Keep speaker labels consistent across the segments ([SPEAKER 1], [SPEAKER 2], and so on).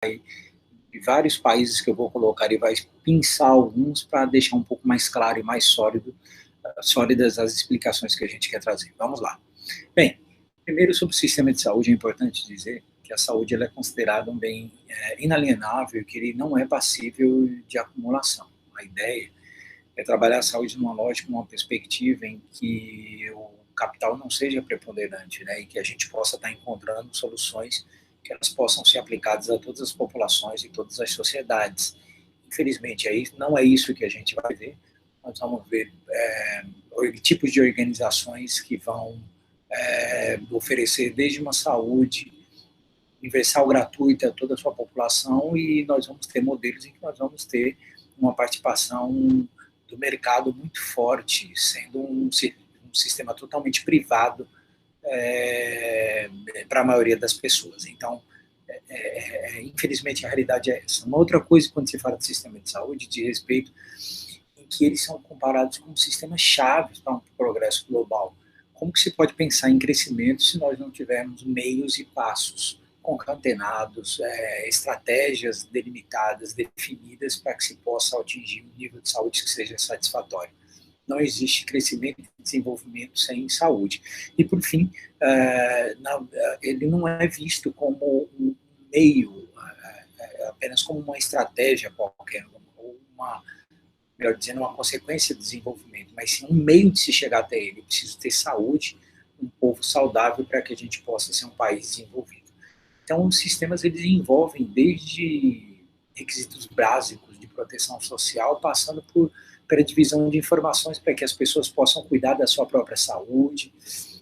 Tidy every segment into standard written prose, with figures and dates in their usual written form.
[SPEAKER 1] de vários países que eu vou colocar e vai pinçar alguns para deixar um pouco mais claro e mais sólidas as explicações que a gente quer trazer. Vamos lá. Bem, primeiro sobre o sistema de saúde, é importante dizer que a saúde ela é considerada um bem inalienável, que ele não é passível de acumulação. A ideia é trabalhar a saúde numa lógica, numa perspectiva em que o capital não seja preponderante, né, e que a gente possa estar encontrando soluções que elas possam ser aplicadas a todas as populações e todas as sociedades. Infelizmente, não é isso que a gente vai ver. Nós vamos ver tipos de organizações que vão oferecer desde uma saúde universal gratuita a toda a sua população, e nós vamos ter modelos em que nós vamos ter uma participação do mercado muito forte, sendo um sistema totalmente privado para a maioria das pessoas. Então, infelizmente, a realidade é essa. Uma outra coisa, quando se fala de sistema de saúde, de respeito em que eles são comparados com sistemas chaves para um progresso global. Como que se pode pensar em crescimento se nós não tivermos meios e passos concatenados, estratégias delimitadas, definidas, para que se possa atingir um nível de saúde que seja satisfatório? Não existe crescimento e desenvolvimento sem saúde. E, por fim, ele não é visto como um meio, apenas como uma estratégia qualquer, ou melhor dizendo, uma consequência do desenvolvimento, mas sim um meio de se chegar até ele. Eu preciso ter saúde, um povo saudável, para que a gente possa ser um país desenvolvido. Então, os sistemas eles envolvem desde requisitos básicos de proteção social, passando pela divisão de informações para que as pessoas possam cuidar da sua própria saúde,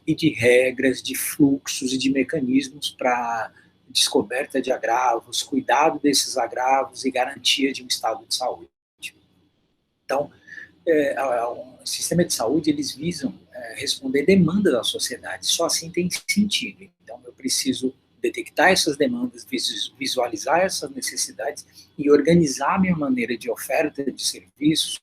[SPEAKER 1] e de regras, de fluxos e de mecanismos para descoberta de agravos, cuidado desses agravos e garantia de um estado de saúde. Então, o sistema de saúde, eles visam responder demandas da sociedade, só assim tem sentido. Então, eu preciso detectar essas demandas, visualizar essas necessidades e organizar a minha maneira de oferta de serviços,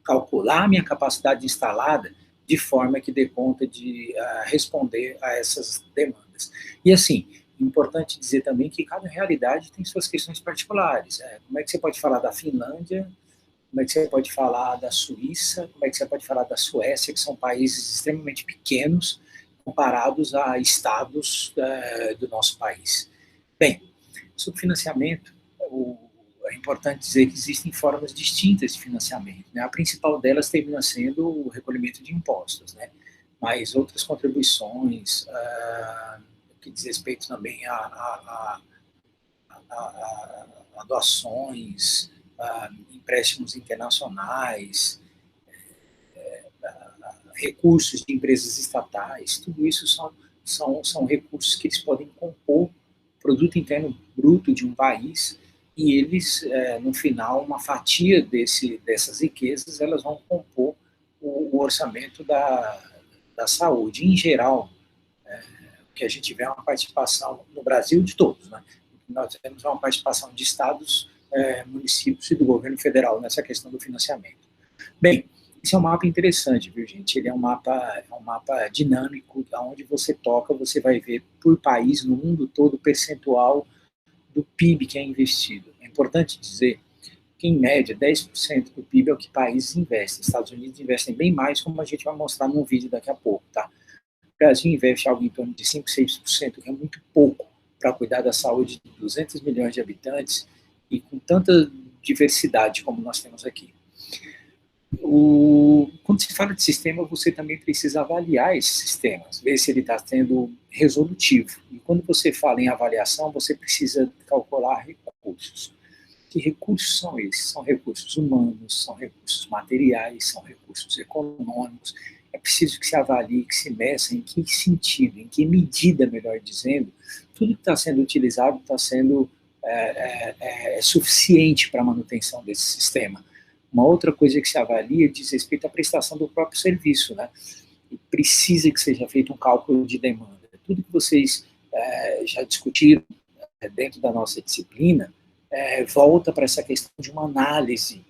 [SPEAKER 1] calcular a minha capacidade instalada de forma que dê conta de responder a essas demandas. E assim, importante dizer também que cada realidade tem suas questões particulares. Como é que você pode falar da Finlândia? Como é que você pode falar da Suíça? Como é que você pode falar da Suécia, que são países extremamente pequenos comparados a estados do nosso país? Bem, sobre financiamento, é importante dizer que existem formas distintas de financiamento, né? A principal delas termina sendo o recolhimento de impostos, né? Mas outras contribuições, que diz respeito também a doações, empréstimos internacionais, recursos de empresas estatais, tudo isso são recursos que eles podem compor o produto interno bruto de um país, e eles, no final, uma fatia dessas riquezas, elas vão compor o orçamento da saúde. Em geral, o que a gente vê é uma participação no Brasil de todos, né? Nós temos uma participação de estados, municípios e do governo federal nessa questão do financiamento. Bem, esse é um mapa interessante, viu, gente? Ele é um mapa dinâmico, onde você toca, você vai ver por país, no mundo todo, o percentual do PIB que é investido. É importante dizer que, em média, 10% do PIB é o que países investem. Os Estados Unidos investem bem mais, como a gente vai mostrar num vídeo daqui a pouco, tá? O Brasil investe algo em torno de 5, 6%, que é muito pouco para cuidar da saúde de 200 milhões de habitantes e com tanta diversidade como nós temos aqui. Quando se fala de sistema, você também precisa avaliar esses sistemas, ver se ele está sendo resolutivo. E quando você fala em avaliação, você precisa calcular recursos. Que recursos são esses? São recursos humanos, são recursos materiais, são recursos econômicos. É preciso que se avalie, que se meça em que sentido, em que medida, melhor dizendo, tudo que está sendo utilizado está sendo suficiente para a manutenção desse sistema. Uma outra coisa que se avalia diz respeito à prestação do próprio serviço, né? E precisa que seja feito um cálculo de demanda. Tudo que vocês já discutiram dentro da nossa disciplina volta para essa questão de uma análise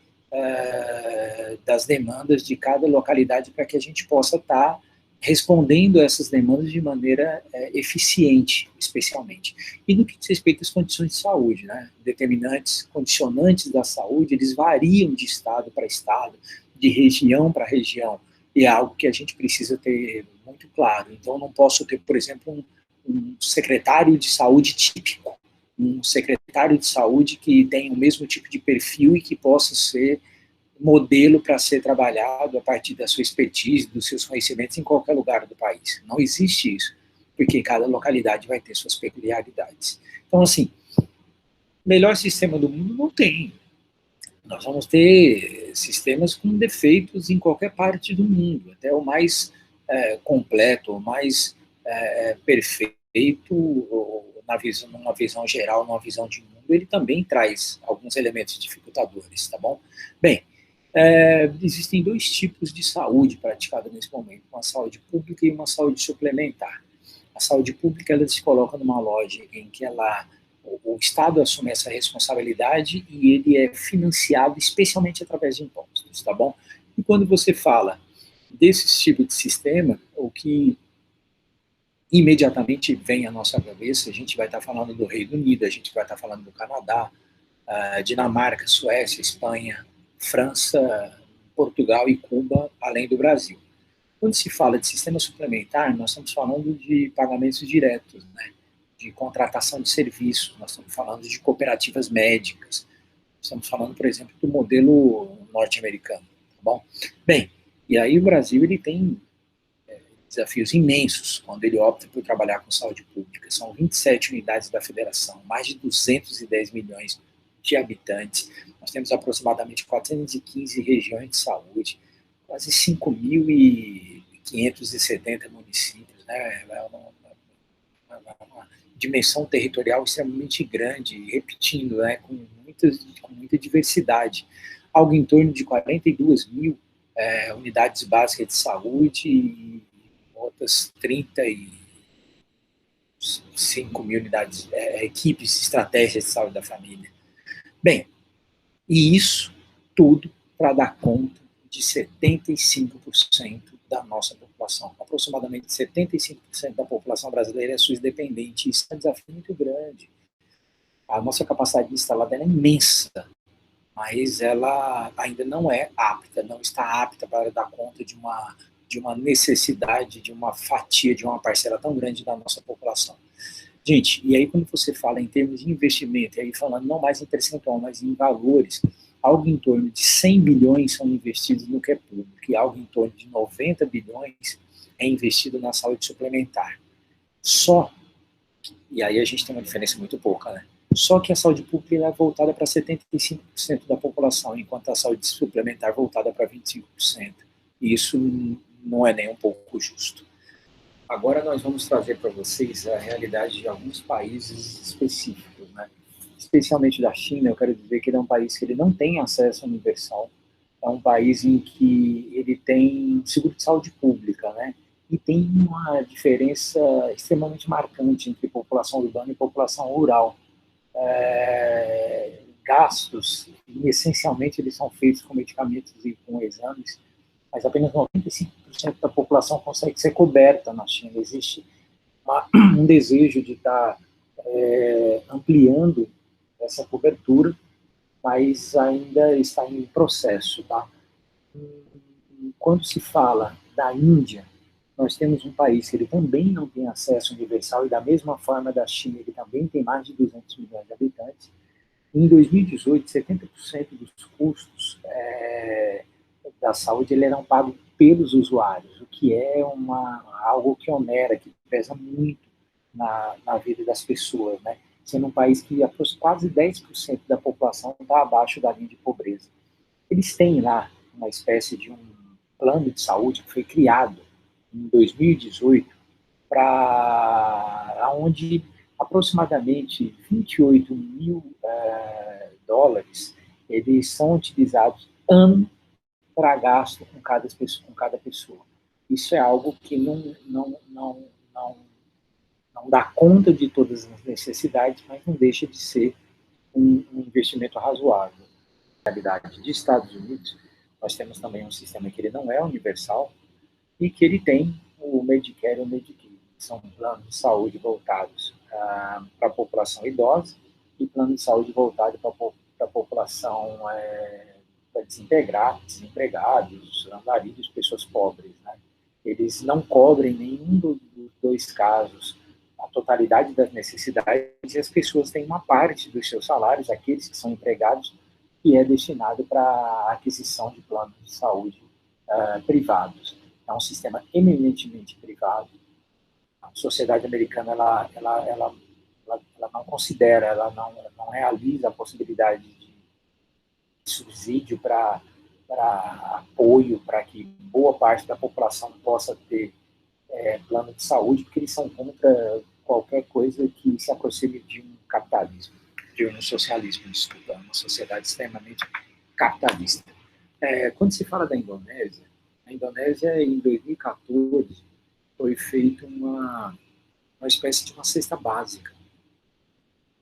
[SPEAKER 1] das demandas de cada localidade, para que a gente possa estar respondendo a essas demandas de maneira eficiente, especialmente. E no que diz respeito às condições de saúde, né? Determinantes, condicionantes da saúde, eles variam de estado para estado, de região para região, e é algo que a gente precisa ter muito claro. Então, não posso ter, por exemplo, um secretário de saúde típico, um secretário de saúde que tem o mesmo tipo de perfil e que possa ser modelo para ser trabalhado a partir da sua expertise, dos seus conhecimentos em qualquer lugar do país. Não existe isso, porque cada localidade vai ter suas peculiaridades. Então, assim, melhor sistema do mundo não tem. Nós vamos ter sistemas com defeitos em qualquer parte do mundo, até o mais completo, o mais perfeito, numa visão geral, numa visão de mundo, ele também traz alguns elementos dificultadores, tá bom? Bem, existem dois tipos de saúde praticada nesse momento, uma saúde pública e uma saúde suplementar. A saúde pública, ela se coloca numa lógica em que o Estado assume essa responsabilidade e ele é financiado especialmente através de impostos, tá bom? E quando você fala desse tipo de sistema, o que imediatamente vem à nossa cabeça, a gente vai estar falando do Reino Unido, a gente vai estar falando do Canadá, Dinamarca, Suécia, Espanha, França, Portugal e Cuba, além do Brasil. Quando se fala de sistema suplementar, nós estamos falando de pagamentos diretos, né? De contratação de serviços, nós estamos falando de cooperativas médicas, estamos falando, por exemplo, do modelo norte-americano, tá bom? Bem, e aí o Brasil ele tem desafios imensos quando ele opta por trabalhar com saúde pública. São 27 unidades da federação, mais de 210 milhões de habitantes. Nós temos aproximadamente 415 regiões de saúde, quase 5.570 municípios, né? Uma dimensão territorial extremamente grande, repetindo, né? Com muita diversidade. Algo em torno de 42 mil unidades básicas de saúde e outras 35 mil unidades, equipes, estratégias de saúde da família. Bem, e isso tudo para dar conta de 75% da nossa população. Aproximadamente 75% da população brasileira é SUS dependente. Isso é um desafio muito grande. A nossa capacidade instalada é imensa, mas ela ainda não é apta, não está apta para dar conta de uma necessidade, de uma fatia, de uma parcela tão grande da nossa população. Gente, e aí quando você fala em termos de investimento, e aí falando não mais em percentual, mas em valores, algo em torno de 100 bilhões são investidos no que é público, e algo em torno de 90 bilhões é investido na saúde suplementar. Só, e aí a gente tem uma diferença muito pouca, né? Só que a saúde pública é voltada para 75% da população, enquanto a saúde suplementar é voltada para 25%. E isso não é nem um pouco justo. Agora nós vamos trazer para vocês a realidade de alguns países específicos, né? Especialmente da China. Eu quero dizer que ele é um país que ele não tem acesso universal, é um país em que ele tem seguro de saúde pública, né? E tem uma diferença extremamente marcante entre população urbana e população rural. Gastos, e essencialmente eles são feitos com medicamentos e com exames, mas apenas 95% da população consegue ser coberta na China. Existe um desejo de estar ampliando essa cobertura, mas ainda está em processo, tá? Quando se fala da Índia, nós temos um país que ele também não tem acesso universal, e da mesma forma da China, ele também tem mais de 200 milhões de habitantes. Em 2018, 70% dos custos da saúde eram pagos pelos usuários, o que é algo que onera, que pesa muito na vida das pessoas, né? Sendo um país que quase 10% da população está abaixo da linha de pobreza. Eles têm lá uma espécie de um plano de saúde que foi criado em 2018 para onde aproximadamente 28 mil dólares eles são utilizados ano para gasto com cada pessoa. Isso é algo que não dá conta de todas as necessidades, mas não deixa de ser um investimento razoável. Na realidade de Estados Unidos, nós temos também um sistema que ele não é universal e que ele tem o Medicare e o Medicaid, que são planos de saúde voltados para a população idosa e plano de saúde voltado para a população desempregados, andarilhos, pessoas pobres, né? Eles não cobrem nenhum dos dois casos a totalidade das necessidades e as pessoas têm uma parte dos seus salários, aqueles que são empregados, que é destinado para a aquisição de planos de saúde privados. É um sistema eminentemente privado. A sociedade americana ela não considera, ela não realiza a possibilidade de subsídio para apoio, para que boa parte da população possa ter plano de saúde, porque eles são contra qualquer coisa que se aproxime de um capitalismo, de um socialismo, desculpa, uma sociedade extremamente capitalista. Quando se fala da Indonésia, a Indonésia, em 2014, foi feita uma espécie de uma cesta básica,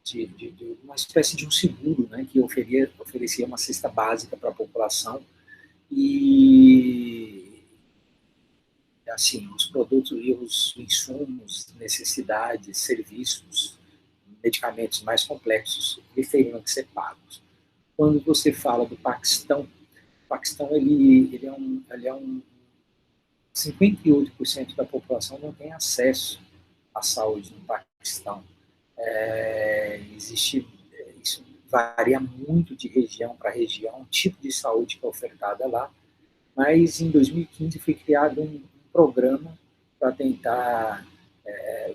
[SPEAKER 1] de uma espécie de um seguro, né, que oferecia uma cesta básica para a população e, assim, os produtos e os insumos, necessidades, serviços, medicamentos mais complexos, eles teriam que ser pagos. Quando você fala do Paquistão, o Paquistão ele é um 58% da população não tem acesso à saúde no Paquistão. Isso varia muito de região para região, o tipo de saúde que é ofertada lá, mas em 2015 foi criado um programa para tentar,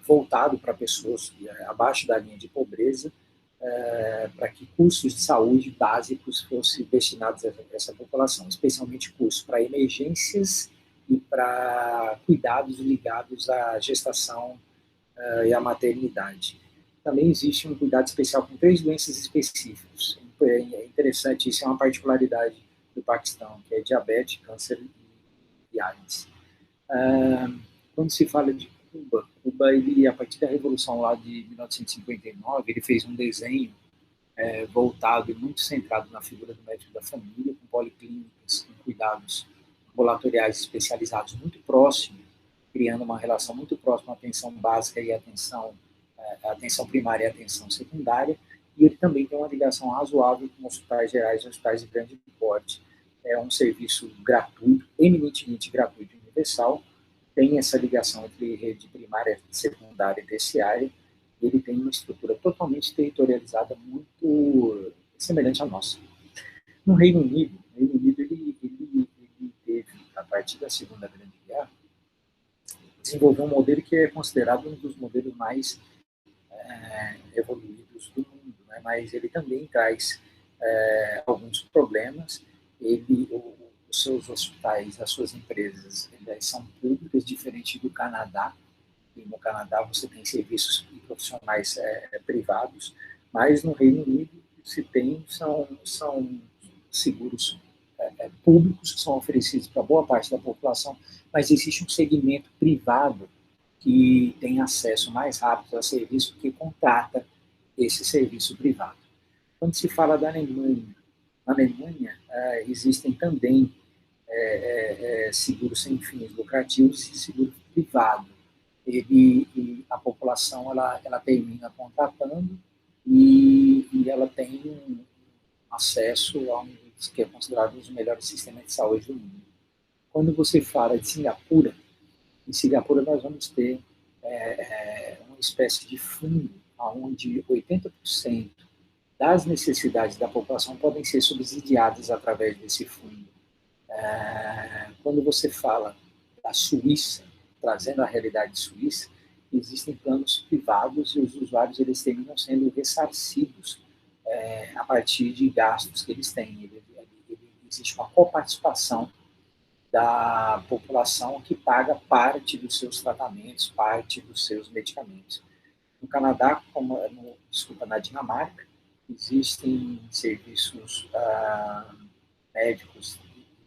[SPEAKER 1] voltado para pessoas abaixo da linha de pobreza, para que custos de saúde básicos fossem destinados a essa população, especialmente custos para emergências e para cuidados ligados à gestação e à maternidade. Também existe um cuidado especial com 3 doenças específicas. É interessante, isso é uma particularidade do Paquistão, que é diabetes, câncer e AIDS. Quando se fala de Cuba, ele, a partir da Revolução lá de 1959, ele fez um desenho voltado e muito centrado na figura do médico da família, com policlínicas, com cuidados ambulatoriais especializados muito próximos, criando uma relação muito próxima à atenção básica e à atenção primária e à atenção secundária, e ele também tem uma ligação razoável com hospitais gerais e hospitais de grande porte. É um serviço gratuito, eminentemente gratuito e universal, tem essa ligação entre rede primária, secundária e terciária, e ele tem uma estrutura totalmente territorializada, muito semelhante à nossa. No Reino Unido ele teve, a partir da Segunda Grande Guerra, desenvolveu um modelo que é considerado um dos modelos mais evoluídos do mundo, né? Mas ele também traz alguns problemas. Os seus hospitais, as suas empresas, elas são públicas, diferente do Canadá. E no Canadá você tem serviços profissionais privados, mas no Reino Unido se tem são seguros públicos que são oferecidos para boa parte da população, mas existe um segmento privado que tem acesso mais rápido a serviço que contrata esse serviço privado. Quando se fala da Alemanha, na Alemanha existem também seguros sem fins lucrativos e seguro privado. A população ela termina contratando e ela tem acesso a um que é considerado um dos melhores sistemas de saúde do mundo. Quando você fala de Singapura, em Singapura nós vamos ter uma espécie de fundo onde 80% das necessidades da população podem ser subsidiadas através desse fundo. Quando você fala da Suíça, trazendo a realidade suíça, existem planos privados e os usuários eles terminam sendo ressarcidos a partir de gastos que eles têm. Existe uma coparticipação da população que paga parte dos seus tratamentos, parte dos seus medicamentos. No Canadá, na Dinamarca, existem serviços médicos,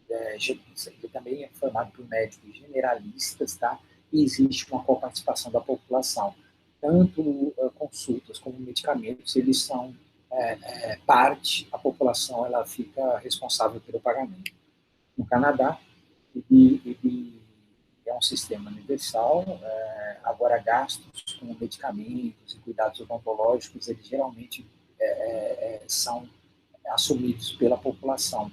[SPEAKER 1] ele também é formado por médicos generalistas, tá? E existe uma coparticipação da população. Tanto consultas como medicamentos, eles são parte, a população ela fica responsável pelo pagamento. No Canadá, ele é um sistema universal. Agora, gastos com medicamentos e cuidados odontológicos, eles geralmente são assumidos pela população.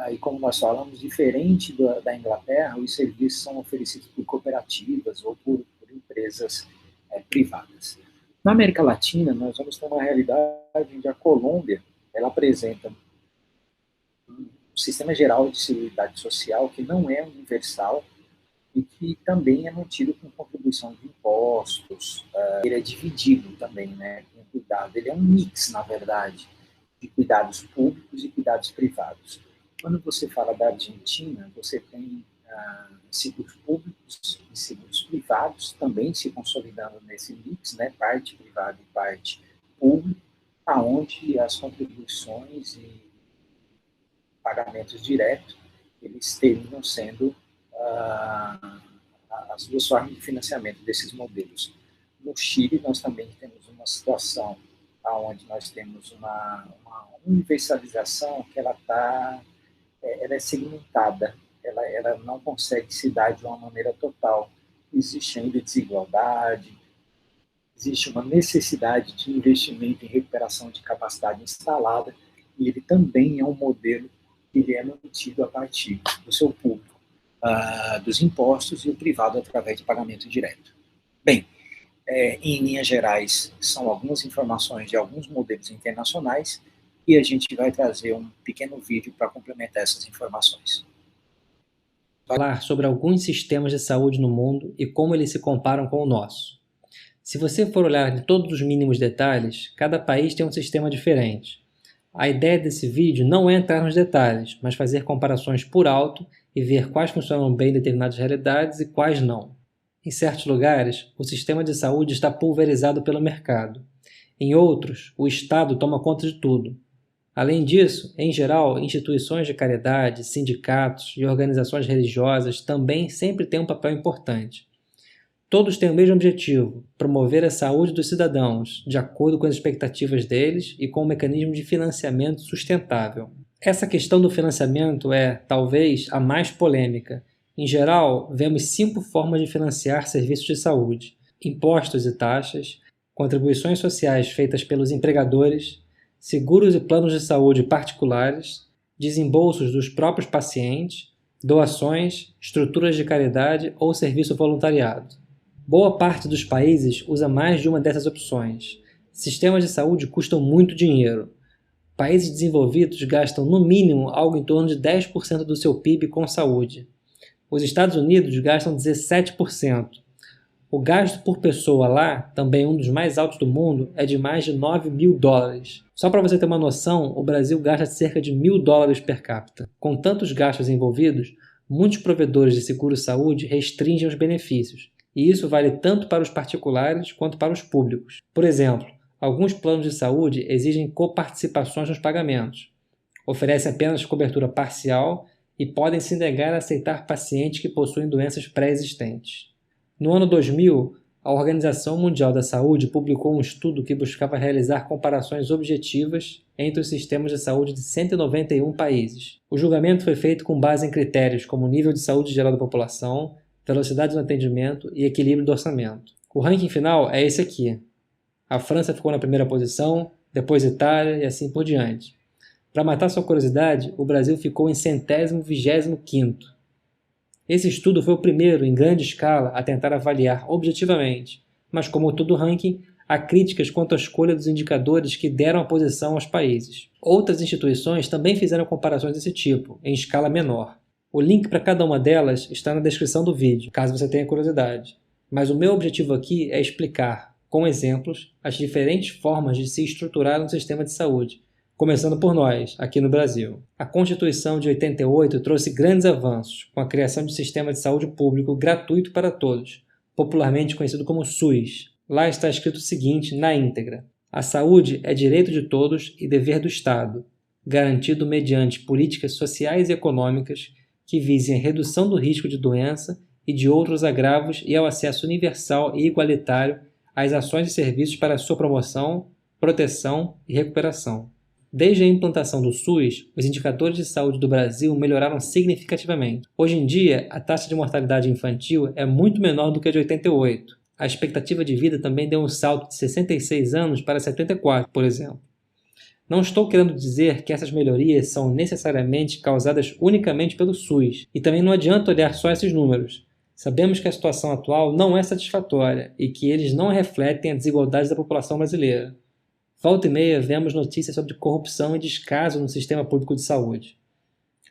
[SPEAKER 1] E como nós falamos, diferente da Inglaterra, os serviços são oferecidos por cooperativas ou por empresas privadas. Na América Latina, nós vamos ter uma realidade onde a Colômbia ela apresenta um sistema geral de seguridade social que não é universal e que também é mantido com contribuição de impostos. Ele é dividido também, né, com cuidado. Ele é um mix, na verdade, de cuidados públicos e cuidados privados. Quando você fala da Argentina, você tem seguros públicos e seguros privados também se consolidando nesse mix, né, parte privada e parte pública, aonde as contribuições e pagamentos diretos eles terminam sendo as duas formas de financiamento desses modelos. No Chile, nós também temos uma situação onde nós temos uma universalização que ela é segmentada, ela não consegue se dar de uma maneira total. Existe ainda desigualdade, existe uma necessidade de investimento em recuperação de capacidade instalada, e ele também é um modelo que ele é mantido a partir do seu público, dos impostos, e o privado através de pagamento direto. Bem, em linhas gerais, são algumas informações de alguns modelos internacionais, e a gente vai trazer um pequeno vídeo para complementar essas informações.
[SPEAKER 2] Falar sobre alguns sistemas de saúde no mundo e como eles se comparam com o nosso. Se você for olhar em todos os mínimos detalhes, cada país tem um sistema diferente. A ideia desse vídeo não é entrar nos detalhes, mas fazer comparações por alto e ver quais funcionam bem em determinadas realidades e quais não. Em certos lugares, o sistema de saúde está pulverizado pelo mercado. Em outros, o Estado toma conta de tudo. Além disso, em geral, instituições de caridade, sindicatos e organizações religiosas também sempre têm um papel importante. Todos têm o mesmo objetivo, promover a saúde dos cidadãos, de acordo com as expectativas deles e com um mecanismo de financiamento sustentável. Essa questão do financiamento é, talvez, a mais polêmica. Em geral, vemos 5 formas de financiar serviços de saúde: impostos e taxas, contribuições sociais feitas pelos empregadores, seguros e planos de saúde particulares, desembolsos dos próprios pacientes, doações, estruturas de caridade ou serviço voluntariado. Boa parte dos países usa mais de uma dessas opções. Sistemas de saúde custam muito dinheiro. Países desenvolvidos gastam no mínimo algo em torno de 10% do seu PIB com saúde. Os Estados Unidos gastam 17%. O gasto por pessoa lá, também um dos mais altos do mundo, é de mais de $9.000. Só para você ter uma noção, o Brasil gasta cerca de $1.000 per capita. Com tantos gastos envolvidos, muitos provedores de seguro-saúde restringem os benefícios, e isso vale tanto para os particulares quanto para os públicos. Por exemplo, alguns planos de saúde exigem coparticipações nos pagamentos, oferecem apenas cobertura parcial e podem se negar a aceitar pacientes que possuem doenças pré-existentes. No ano 2000, a Organização Mundial da Saúde publicou um estudo que buscava realizar comparações objetivas entre os sistemas de saúde de 191 países. O julgamento foi feito com base em critérios como nível de saúde geral da população, velocidade do atendimento e equilíbrio do orçamento. O ranking final é esse aqui. A França ficou na primeira posição, depois Itália e assim por diante. Para matar sua curiosidade, o Brasil ficou em 125º. Esse estudo foi o primeiro, em grande escala, a tentar avaliar objetivamente, mas como todo ranking, há críticas quanto à escolha dos indicadores que deram a posição aos países. Outras instituições também fizeram comparações desse tipo, em escala menor. O link para cada uma delas está na descrição do vídeo, caso você tenha curiosidade. Mas o meu objetivo aqui é explicar, com exemplos, as diferentes formas de se estruturar um sistema de saúde, começando por nós, aqui no Brasil. A Constituição de 88 trouxe grandes avanços, com a criação de um sistema de saúde público gratuito para todos, popularmente conhecido como SUS. Lá está escrito o seguinte, na íntegra: a saúde é direito de todos e dever do Estado, garantido mediante políticas sociais e econômicas que visem a redução do risco de doença e de outros agravos e ao acesso universal e igualitário às ações e serviços para a sua promoção, proteção e recuperação. Desde a implantação do SUS, os indicadores de saúde do Brasil melhoraram significativamente. Hoje em dia, a taxa de mortalidade infantil é muito menor do que a de 88. A expectativa de vida também deu um salto de 66 anos para 74, por exemplo. Não estou querendo dizer que essas melhorias são necessariamente causadas unicamente pelo SUS, e também não adianta olhar só esses números. Sabemos que a situação atual não é satisfatória e que eles não refletem a desigualdade da população brasileira. Volta e meia vemos notícias sobre corrupção e descaso no sistema público de saúde.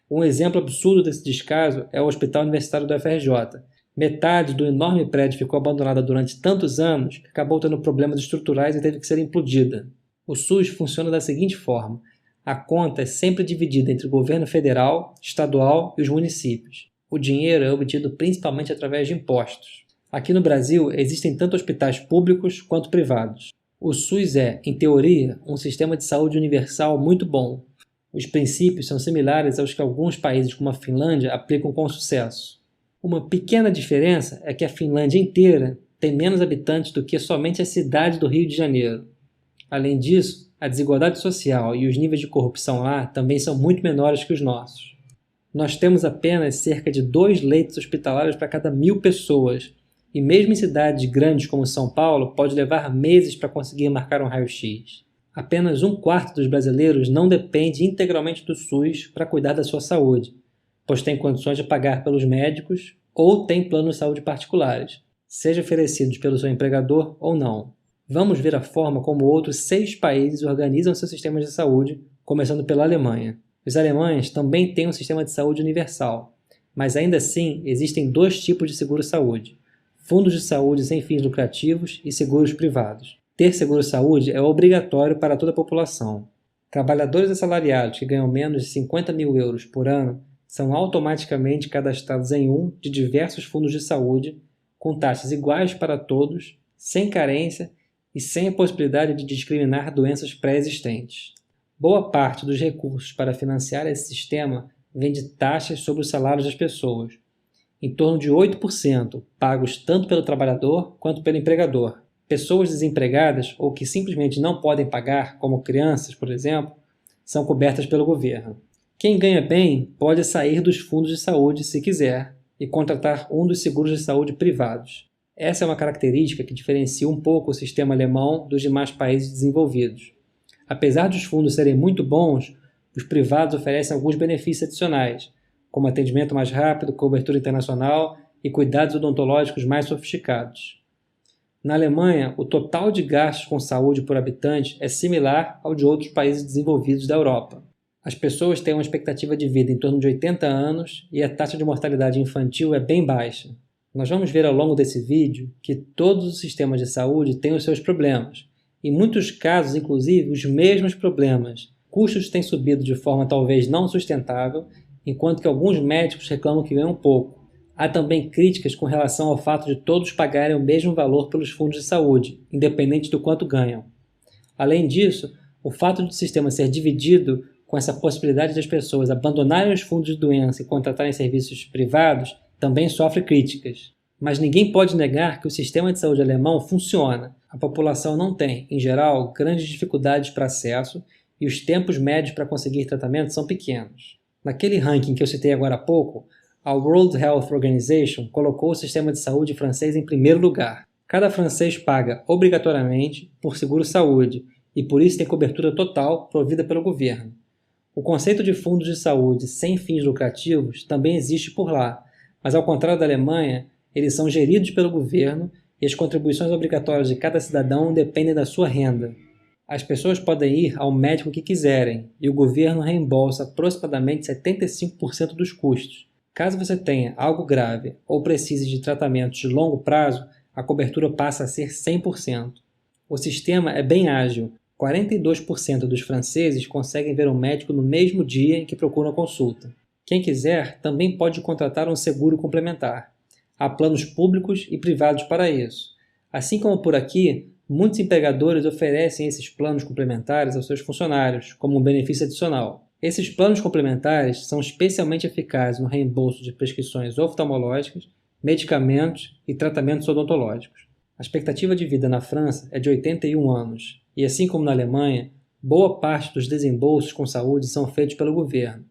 [SPEAKER 2] Um exemplo absurdo desse descaso é o Hospital Universitário do FRJ. Metade do enorme prédio ficou abandonada durante tantos anos que acabou tendo problemas estruturais e teve que ser implodida. O SUS funciona da seguinte forma: a conta é sempre dividida entre o governo federal, estadual e os municípios. O dinheiro é obtido principalmente através de impostos. Aqui no Brasil, existem tanto hospitais públicos quanto privados. O SUS é, em teoria, um sistema de saúde universal muito bom. Os princípios são similares aos que alguns países como a Finlândia aplicam com sucesso. Uma pequena diferença é que a Finlândia inteira tem menos habitantes do que somente a cidade do Rio de Janeiro. Além disso, a desigualdade social e os níveis de corrupção lá também são muito menores que os nossos. Nós temos apenas cerca de 2 leitos hospitalares para cada 1.000 pessoas, e mesmo em cidades grandes como São Paulo, pode levar meses para conseguir marcar um raio-x. Apenas 1/4 dos brasileiros não depende integralmente do SUS para cuidar da sua saúde, pois tem condições de pagar pelos médicos ou tem planos de saúde particulares, seja oferecidos pelo seu empregador ou não. Vamos ver a forma como outros 6 países organizam seus sistemas de saúde, começando pela Alemanha. Os alemães também têm um sistema de saúde universal, mas ainda assim existem 2 tipos de seguro-saúde: fundos de saúde sem fins lucrativos e seguros privados. Ter seguro-saúde é obrigatório para toda a população. Trabalhadores assalariados que ganham menos de 50.000 euros por ano são automaticamente cadastrados em um de diversos fundos de saúde, com taxas iguais para todos, sem carência e sem a possibilidade de discriminar doenças pré-existentes. Boa parte dos recursos para financiar esse sistema vem de taxas sobre os salários das pessoas, em torno de 8%, pagos tanto pelo trabalhador quanto pelo empregador. Pessoas desempregadas ou que simplesmente não podem pagar, como crianças, por exemplo, são cobertas pelo governo. Quem ganha bem pode sair dos fundos de saúde se quiser e contratar um dos seguros de saúde privados. Essa é uma característica que diferencia um pouco o sistema alemão dos demais países desenvolvidos. Apesar dos fundos serem muito bons, os privados oferecem alguns benefícios adicionais, como atendimento mais rápido, cobertura internacional e cuidados odontológicos mais sofisticados. Na Alemanha, o total de gastos com saúde por habitante é similar ao de outros países desenvolvidos da Europa. As pessoas têm uma expectativa de vida em torno de 80 anos e a taxa de mortalidade infantil é bem baixa. Nós vamos ver ao longo desse vídeo que todos os sistemas de saúde têm os seus problemas. Em muitos casos, inclusive, os mesmos problemas. Custos têm subido de forma talvez não sustentável, enquanto que alguns médicos reclamam que ganham pouco. Há também críticas com relação ao fato de todos pagarem o mesmo valor pelos fundos de saúde, independente do quanto ganham. Além disso, o fato de o sistema ser dividido, com essa possibilidade das pessoas abandonarem os fundos de doença e contratarem serviços privados, também sofre críticas. Mas ninguém pode negar que o sistema de saúde alemão funciona. A população não tem, em geral, grandes dificuldades para acesso e os tempos médios para conseguir tratamento são pequenos. Naquele ranking que eu citei agora há pouco, a World Health Organization colocou o sistema de saúde francês em primeiro lugar. Cada francês paga obrigatoriamente por seguro-saúde e por isso tem cobertura total provida pelo governo. O conceito de fundos de saúde sem fins lucrativos também existe por lá, mas ao contrário da Alemanha, eles são geridos pelo governo e as contribuições obrigatórias de cada cidadão dependem da sua renda. As pessoas podem ir ao médico que quiserem e o governo reembolsa aproximadamente 75% dos custos. Caso você tenha algo grave ou precise de tratamentos de longo prazo, a cobertura passa a ser 100%. O sistema é bem ágil. 42% dos franceses conseguem ver um médico no mesmo dia em que procuram consulta. Quem quiser também pode contratar um seguro complementar. Há planos públicos e privados para isso. Assim como por aqui, muitos empregadores oferecem esses planos complementares aos seus funcionários, como um benefício adicional. Esses planos complementares são especialmente eficazes no reembolso de prescrições oftalmológicas, medicamentos e tratamentos odontológicos. A expectativa de vida na França é de 81 anos, e assim como na Alemanha, Boa parte dos desembolsos com saúde são feitos pelo governo.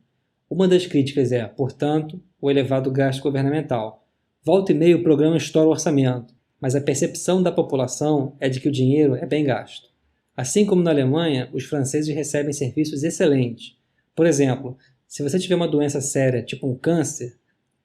[SPEAKER 2] Uma das críticas é, portanto, o elevado gasto governamental. Volta e meia o programa estoura o orçamento, mas a percepção da população é de que o dinheiro é bem gasto. Assim como na Alemanha, os franceses recebem serviços excelentes. Por exemplo, se você tiver uma doença séria, tipo um câncer,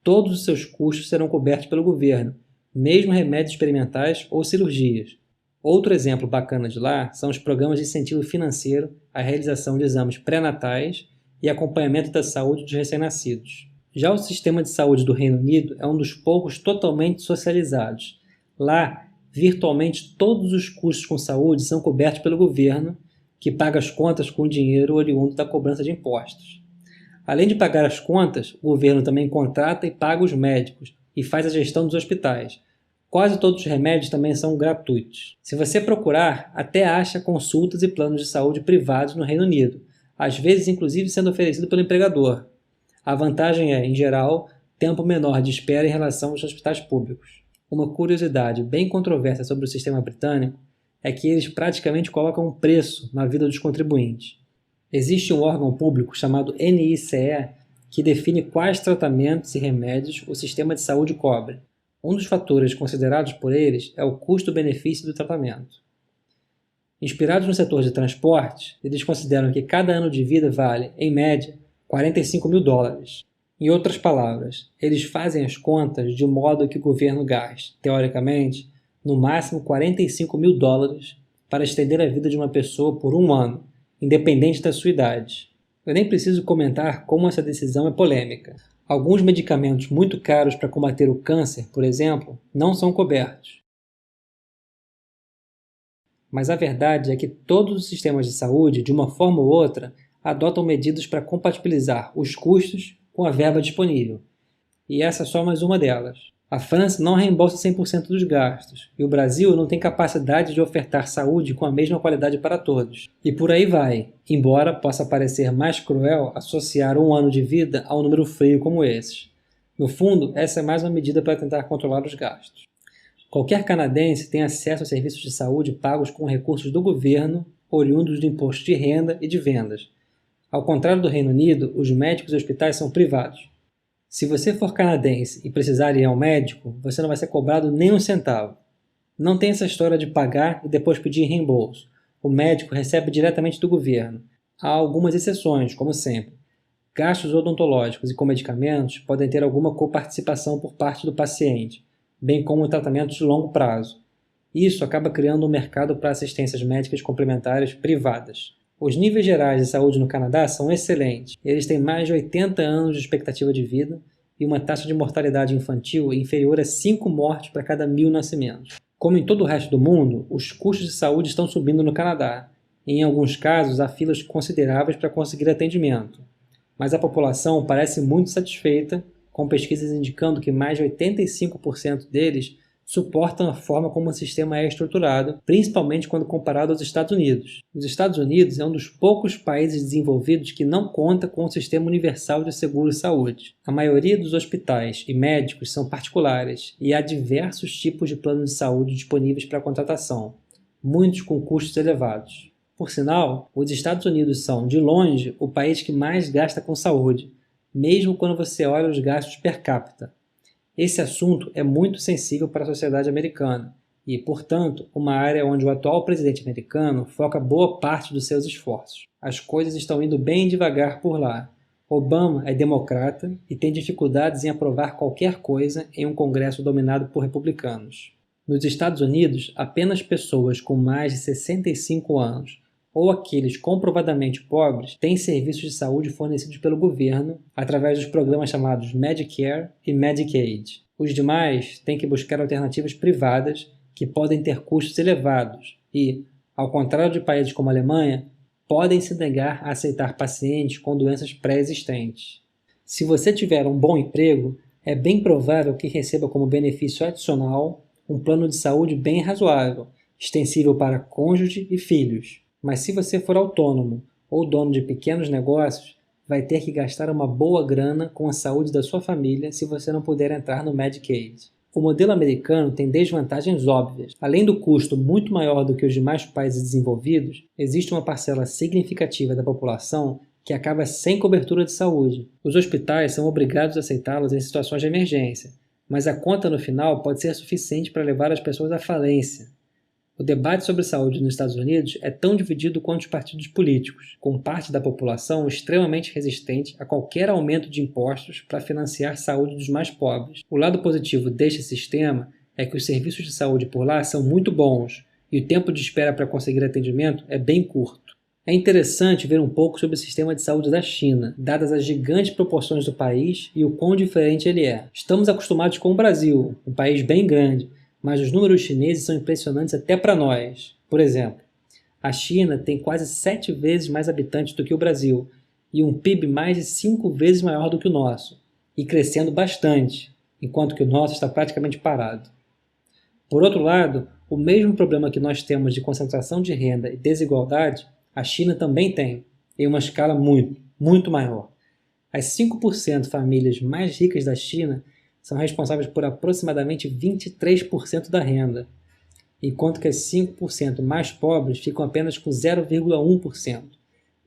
[SPEAKER 2] todos os seus custos serão cobertos pelo governo, mesmo remédios experimentais ou cirurgias. Outro exemplo bacana de lá são os programas de incentivo financeiro à realização de exames pré-natais e acompanhamento da saúde dos recém-nascidos. Já o sistema de saúde do Reino Unido é um dos poucos totalmente socializados. Lá, virtualmente todos os custos com saúde são cobertos pelo governo, que paga as contas com dinheiro oriundo da cobrança de impostos. Além de pagar as contas, o governo também contrata e paga os médicos e faz a gestão dos hospitais. Quase todos os remédios também são gratuitos. Se você procurar, até acha consultas e planos de saúde privados no Reino Unido, às vezes inclusive sendo oferecido pelo empregador. A vantagem é, em geral, tempo menor de espera em relação aos hospitais públicos. Uma curiosidade bem controversa sobre o sistema britânico é que eles praticamente colocam um preço na vida dos contribuintes. Existe um órgão público chamado NICE que define quais tratamentos e remédios o sistema de saúde cobre. Um dos fatores considerados por eles é o custo-benefício do tratamento. Inspirados no setor de transporte, eles consideram que cada ano de vida vale, em média, $45.000. Em outras palavras, eles fazem as contas de modo que o governo gaste, teoricamente, no máximo $45.000 para estender a vida de uma pessoa por um ano, independente da sua idade. Eu nem preciso comentar como essa decisão é polêmica. Alguns medicamentos muito caros para combater o câncer, por exemplo, não são cobertos. Mas a verdade é que todos os sistemas de saúde, de uma forma ou outra, adotam medidas para compatibilizar os custos com a verba disponível. E essa é só mais uma delas. A França não reembolsa 100% dos gastos, e o Brasil não tem capacidade de ofertar saúde com a mesma qualidade para todos. E por aí vai, embora possa parecer mais cruel associar um ano de vida a um número frio como esses. No fundo, essa é mais uma medida para tentar controlar os gastos. Qualquer canadense tem acesso a serviços de saúde pagos com recursos do governo, oriundos do imposto de renda e de vendas. Ao contrário do Reino Unido, os médicos e hospitais são privados. Se você for canadense e precisar ir ao médico, você não vai ser cobrado nem um centavo. Não tem essa história de pagar e depois pedir reembolso. O médico recebe diretamente do governo. Há algumas exceções, como sempre. Gastos odontológicos e com medicamentos podem ter alguma coparticipação por parte do paciente, bem como tratamentos de longo prazo. Isso acaba criando um mercado para assistências médicas complementares privadas. Os níveis gerais de saúde no Canadá são excelentes. Eles têm mais de 80 anos de expectativa de vida e uma taxa de mortalidade infantil inferior a 5 mortes para cada 1.000 nascimentos. Como em todo o resto do mundo, os custos de saúde estão subindo no Canadá. Em alguns casos, há filas consideráveis para conseguir atendimento. Mas a população parece muito satisfeita, com pesquisas indicando que mais de 85% deles suportam a forma como o sistema é estruturado, principalmente quando comparado aos Estados Unidos. Os Estados Unidos é um dos poucos países desenvolvidos que não conta com o sistema universal de seguro-saúde. A maioria dos hospitais e médicos são particulares e há diversos tipos de planos de saúde disponíveis para contratação, muitos com custos elevados. Por sinal, os Estados Unidos são, de longe, o país que mais gasta com saúde, mesmo quando você olha os gastos per capita. Esse assunto é muito sensível para a sociedade americana e, portanto, uma área onde o atual presidente americano foca boa parte dos seus esforços. As coisas estão indo bem devagar por lá. Obama é democrata e tem dificuldades em aprovar qualquer coisa em um Congresso dominado por republicanos. Nos Estados Unidos, apenas pessoas com mais de 65 anos ou aqueles comprovadamente pobres têm serviços de saúde fornecidos pelo governo através dos programas chamados Medicare e Medicaid. Os demais têm que buscar alternativas privadas que podem ter custos elevados e, ao contrário de países como a Alemanha, podem se negar a aceitar pacientes com doenças pré-existentes. Se você tiver um bom emprego, é bem provável que receba como benefício adicional um plano de saúde bem razoável, extensível para cônjuge e filhos. Mas se você for autônomo ou dono de pequenos negócios, vai ter que gastar uma boa grana com a saúde da sua família se você não puder entrar no Medicaid. O modelo americano tem desvantagens óbvias. Além do custo muito maior do que os demais países desenvolvidos, existe uma parcela significativa da população que acaba sem cobertura de saúde. Os hospitais são obrigados a aceitá-los em situações de emergência, mas a conta no final pode ser suficiente para levar as pessoas à falência. O debate sobre saúde nos Estados Unidos é tão dividido quanto os partidos políticos, com parte da população extremamente resistente a qualquer aumento de impostos para financiar a saúde dos mais pobres. O lado positivo deste sistema é que os serviços de saúde por lá são muito bons e o tempo de espera para conseguir atendimento é bem curto. É interessante ver um pouco sobre o sistema de saúde da China, dadas as gigantes proporções do país e o quão diferente ele é. Estamos acostumados com o Brasil, um país bem grande, mas os números chineses são impressionantes até para nós. Por exemplo, a China tem quase 7 vezes mais habitantes do que o Brasil e um PIB mais de 5 vezes maior do que o nosso, e crescendo bastante, enquanto que o nosso está praticamente parado. Por outro lado, o mesmo problema que nós temos de concentração de renda e desigualdade, a China também tem, em uma escala muito maior. As 5% famílias mais ricas da China são responsáveis por aproximadamente 23% da renda, enquanto que as 5% mais pobres ficam apenas com 0,1%.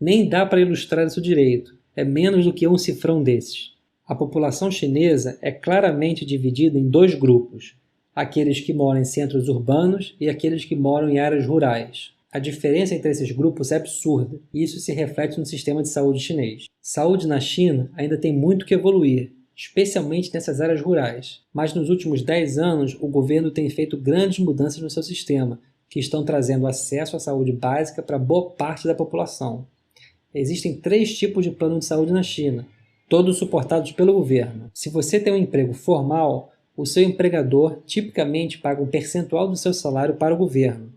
[SPEAKER 2] Nem dá para ilustrar isso direito, é menos do que um cifrão desses. A população chinesa é claramente dividida em 2 grupos, aqueles que moram em centros urbanos e aqueles que moram em áreas rurais. A diferença entre esses grupos é absurda, e isso se reflete no sistema de saúde chinês. Saúde na China ainda tem muito que evoluir, especialmente nessas áreas rurais. Mas nos últimos 10 anos, o governo tem feito grandes mudanças no seu sistema, que estão trazendo acesso à saúde básica para boa parte da população. Existem 3 tipos de plano de saúde na China, todos suportados pelo governo. Se você tem um emprego formal, o seu empregador tipicamente paga um percentual do seu salário para o governo.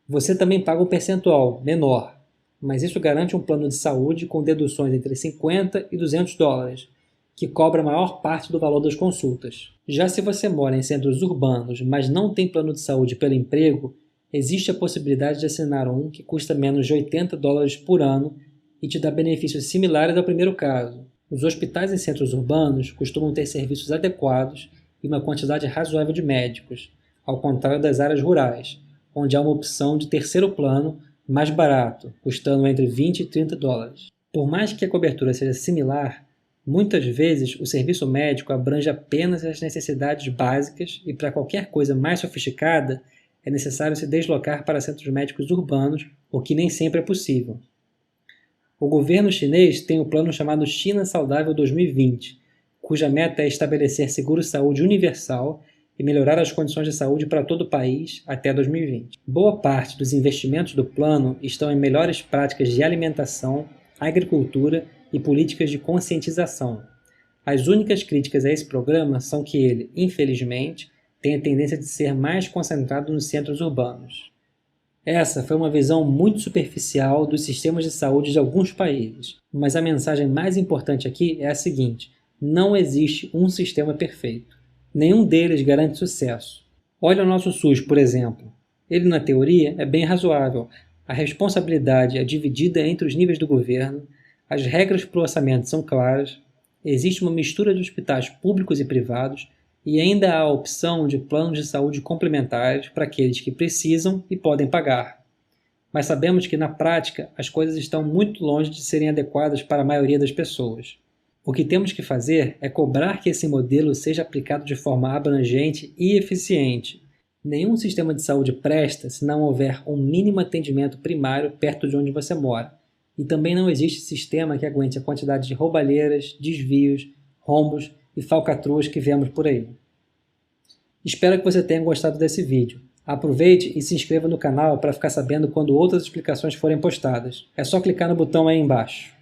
[SPEAKER 2] Você também paga um percentual menor, mas isso garante um plano de saúde com deduções entre $50 e $200, que cobra a maior parte do valor das consultas. Já se você mora em centros urbanos, mas não tem plano de saúde pelo emprego, existe a possibilidade de assinar um que custa menos de $80 por ano e te dá benefícios similares ao primeiro caso. Os hospitais em centros urbanos costumam ter serviços adequados e uma quantidade razoável de médicos, ao contrário das áreas rurais, onde há uma opção de terceiro plano mais barato, custando entre $20 e $30. Por mais que a cobertura seja similar, muitas vezes o serviço médico abrange apenas as necessidades básicas e para qualquer coisa mais sofisticada é necessário se deslocar para centros médicos urbanos, o que nem sempre é possível. O governo chinês tem um plano chamado China Saudável 2020, cuja meta é estabelecer seguro-saúde universal e melhorar as condições de saúde para todo o país até 2020. Boa parte dos investimentos do plano estão em melhores práticas de alimentação, agricultura e políticas de conscientização. As únicas críticas a esse programa são que ele, infelizmente, tem a tendência de ser mais concentrado nos centros urbanos. Essa foi uma visão muito superficial dos sistemas de saúde de alguns países, mas a mensagem mais importante aqui é a seguinte: não existe um sistema perfeito. Nenhum deles garante sucesso. Olha o nosso SUS, por exemplo. Ele, na teoria, é bem razoável. A responsabilidade é dividida entre os níveis do governo, as regras para o orçamento são claras, existe uma mistura de hospitais públicos e privados e ainda há a opção de planos de saúde complementares para aqueles que precisam e podem pagar. Mas sabemos que, na prática, as coisas estão muito longe de serem adequadas para a maioria das pessoas. O que temos que fazer é cobrar que esse modelo seja aplicado de forma abrangente e eficiente. Nenhum sistema de saúde presta se não houver um mínimo atendimento primário perto de onde você mora. E também não existe sistema que aguente a quantidade de roubalheiras, desvios, rombos e falcatruas que vemos por aí. Espero que você tenha gostado desse vídeo. Aproveite e se inscreva no canal para ficar sabendo quando outras explicações forem postadas. É só clicar no botão aí embaixo.